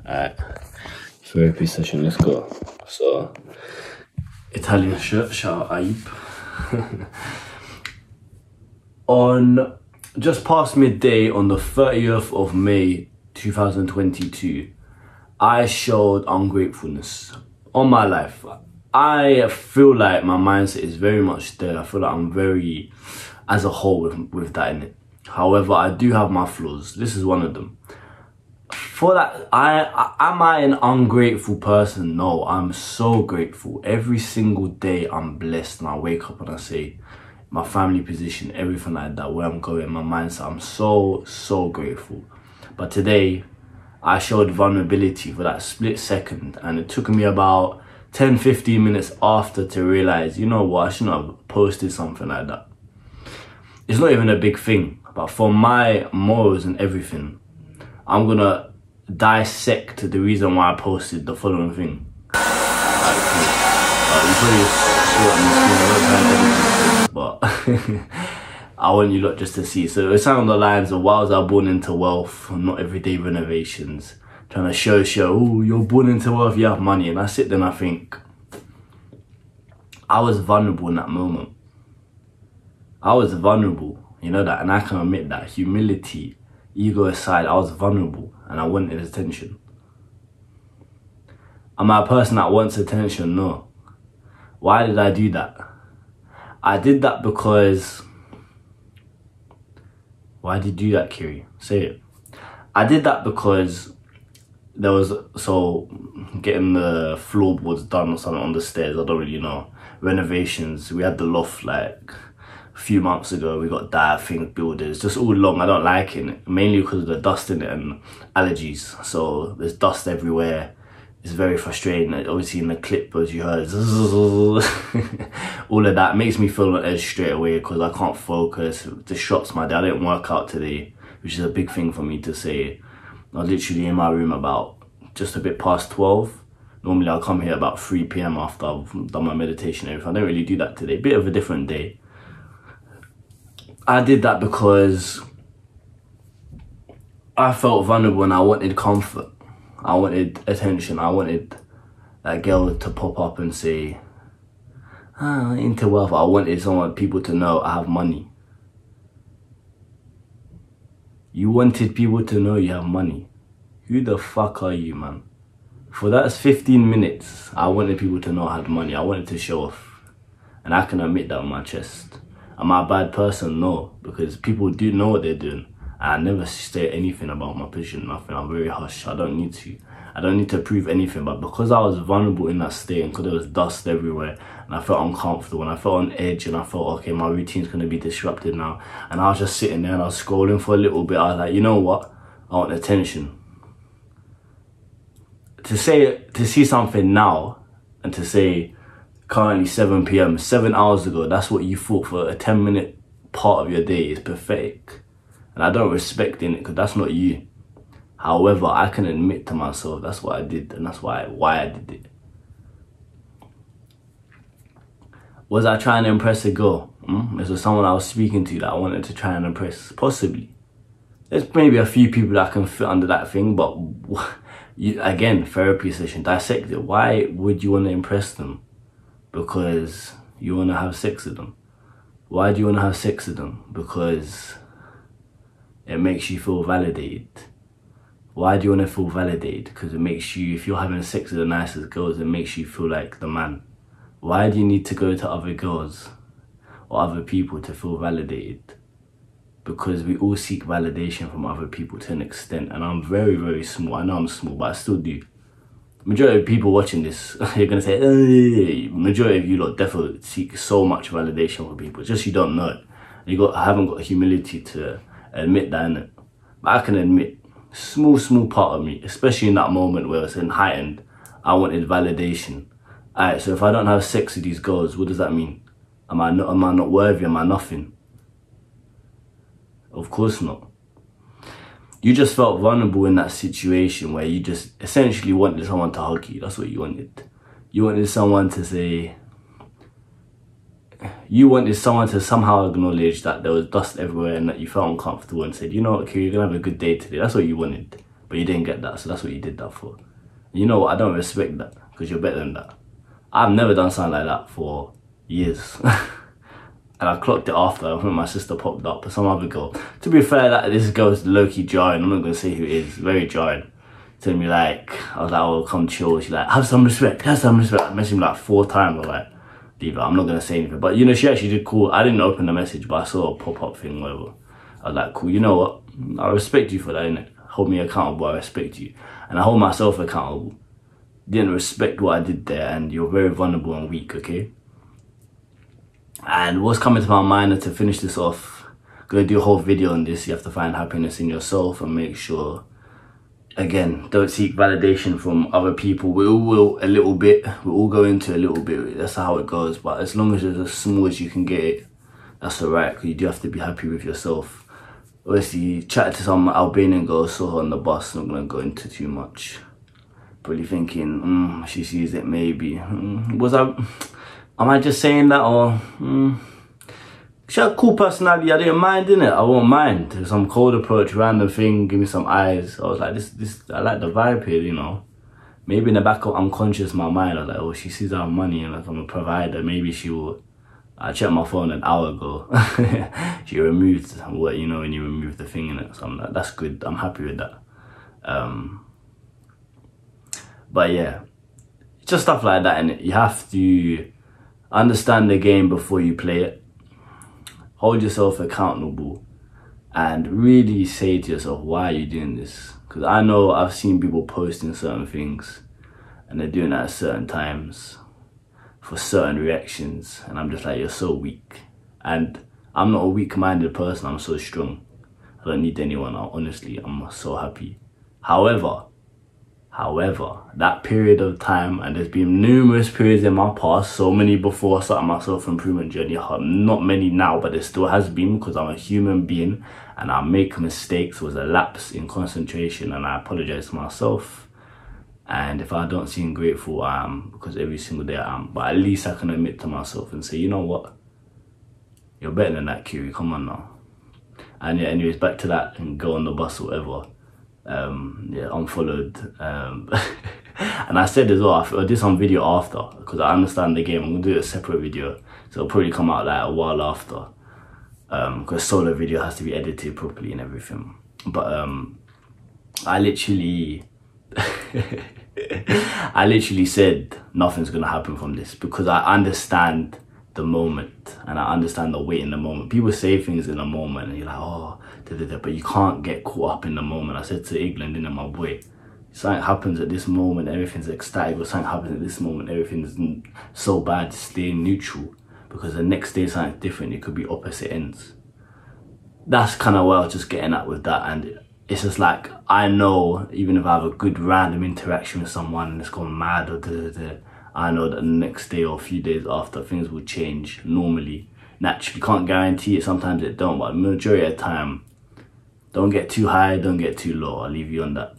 Alright, therapy session, let's go. So, Italian shirt, shout out Ayub. On just past midday on the 30th of May 2022, I showed ungratefulness on my life. I feel like my mindset is very much there. I feel like I'm very, as a whole, with that in it. However, I do have my flaws. This is one of them. For that, am I an ungrateful person? No, I'm so grateful. Every single day I'm blessed and I wake up and I say, my family position, everything like that, where I'm going, my mindset, I'm so grateful. But today, I showed vulnerability for that split second, and it took me about 10-15 minutes after to realize, you know what, I shouldn't have posted something like that. It's not even a big thing, but for my morals and everything, I'm gonna dissect the reason why I posted the following thing. But I want you lot just to see. So it's on the lines of, why was I born into wealth, not everyday renovations, trying to show, oh, you're born into wealth, you have money. And I sit there and I think, I was vulnerable in that moment. I was vulnerable, you know that, and I can admit that. Humility, ego aside, I was vulnerable and I wanted attention. Am I a person that wants attention? No. Why did I do that? I did that because... Why did you do that, Kiri? Say it. I did that because there was... So, getting the floorboards done or something on the stairs, I don't really know. Renovations, we had the loft like a few months ago. We got that thing, builders, just all long. I don't like it, mainly because of the dust in it and allergies. So there's dust everywhere. It's very frustrating. Obviously in the clip, as you heard, all of that makes me feel on edge straight away because I can't focus. It disrupts my day. I didn't work out today, which is a big thing for me to say. I was literally in my room about just a bit past 12. Normally I'll come here about 3 PM after I've done my meditation and everything. I don't really do that today. Bit of a different day. I did that because I felt vulnerable and I wanted comfort. I wanted attention. I wanted that girl to pop up and say, into wealth. I wanted people to know I have money. You wanted people to know you have money. Who the fuck are you, man? For that 15 minutes, I wanted people to know I had money. I wanted to show off. And I can admit that on my chest. Am I a bad person? No. Because people do know what they're doing. I never say anything about my position, nothing. I'm very hush. I don't need to. I don't need to prove anything. But because I was vulnerable in that state and because there was dust everywhere and I felt uncomfortable and I felt on edge and I thought, okay, my routine's going to be disrupted now. And I was just sitting there and I was scrolling for a little bit. I was like, you know what? I want attention. To see something now and to say currently 7 PM, 7 hours ago, that's what you thought for a 10-minute part of your day is pathetic. And I don't respect in it because that's not you. However, I can admit to myself that's what I did and that's why I did it. Was I trying to impress a girl? This was someone I was speaking to that I wanted to try and impress? Possibly. There's maybe a few people that can fit under that thing, but again, therapy session, dissect it. Why would you want to impress them? Because you want to have sex with them. Why do you want to have sex with them? Because it makes you feel validated. Why do you want to feel validated? Because it makes you, if you're having sex with the nicest girls, it makes you feel like the man. Why do you need to go to other girls or other people to feel validated? Because we all seek validation from other people to an extent. And I'm very, very small. I know I'm small, but I still do. Majority of people watching this, you're going to say, hey. Majority of you lot definitely seek so much validation from people. Just you don't know it. I haven't got humility to admit that, innit? But I can admit, small part of me, especially in that moment where it's in heightened, I wanted validation. Alright, so if I don't have sex with these girls, what does that mean? Am I not worthy? Am I nothing? Of course not. You just felt vulnerable in that situation where you just essentially wanted someone to hug you. That's what you wanted. You wanted someone to say... You wanted someone to somehow acknowledge that there was dust everywhere and that you felt uncomfortable and said, you know what, Kiri, you're going to have a good day today. That's what you wanted. but you didn't get that, so that's what you did that for. You know what, I don't respect that, because you're better than that. I've never done something like that for years. And I clocked it after. I think my sister popped up, but some other girl. To be fair, that this girl's low-key jarring. I'm not going to say who it is. Very jarring. Telling me like, I was like, oh, come chill. She's like, have some respect, have some respect. I messaged me like 4 times. I was like, leave it, I'm not going to say anything. But you know, she actually did cool. I didn't open the message, but I saw a pop-up thing, whatever. I was like, cool, you know what? I respect you for that, innit? Hold me accountable, I respect you. And I hold myself accountable. Didn't respect what I did there, and you're very vulnerable and weak, okay? And what's coming to my mind, and to finish this off, I'm going to do a whole video on this. You have to find happiness in yourself and make sure, again, don't seek validation from other people. We all will a little bit. We all go into a little bit. That's how it goes. But as long as it's as small as you can get it, that's alright. Because you do have to be happy with yourself. Obviously, chatted to some Albanian girl, saw her on the bus. Not going to go into too much. Probably thinking, she sees it maybe. Am I just saying that, or she had a cool personality? I didn't mind, innit? I won't mind. Some cold approach, random thing, give me some eyes. I was like, this. I like the vibe here, you know. Maybe in the back of unconscious my mind, I was like, oh, she sees our money and like I'm a provider. Maybe she will. I checked my phone an hour ago. She removed what, you know, when you remove the thing in it. So I'm like, that's good. I'm happy with that. But yeah, just stuff like that, and you have to understand the game before you play it. Hold yourself accountable and really say to yourself, why are you doing this? Because I know I've seen people posting certain things and they're doing that at certain times for certain reactions, and I'm just like, you're so weak. And I'm not a weak-minded person, I'm so strong. I don't need anyone, honestly, I'm so happy. However, that period of time, and there's been numerous periods in my past, so many before I started my self-improvement journey, not many now, but there still has been, because I'm a human being and I make mistakes. It was a lapse in concentration, and I apologize to myself. And if I don't seem grateful, I am, because every single day I am. But at least I can admit to myself and say, you know what? You're better than that, Kiri, come on now. And yeah, anyways, back to that, and go on the bus or whatever. Yeah, unfollowed. And I said as well, I did some video after, because I understand the game. I'm gonna do a separate video, so it'll probably come out like a while after, because solo video has to be edited properly and everything. But I literally I literally said nothing's gonna happen from this, because I understand the moment and I understand the weight in the moment. People say things in the moment and you're like, oh, but you can't get caught up in the moment. I said to England, my boy, something happens at this moment, everything's ecstatic, or something happens at this moment, everything's so bad, stay neutral, because the next day something's different. It could be opposite ends. That's kind of what I was just getting at with that. And it's just like, I know even if I have a good random interaction with someone and it's gone mad or I know that the next day or a few days after, things will change normally. Naturally, can't guarantee it, sometimes it don't, but the majority of the time, don't get too high, don't get too low. I'll leave you on that.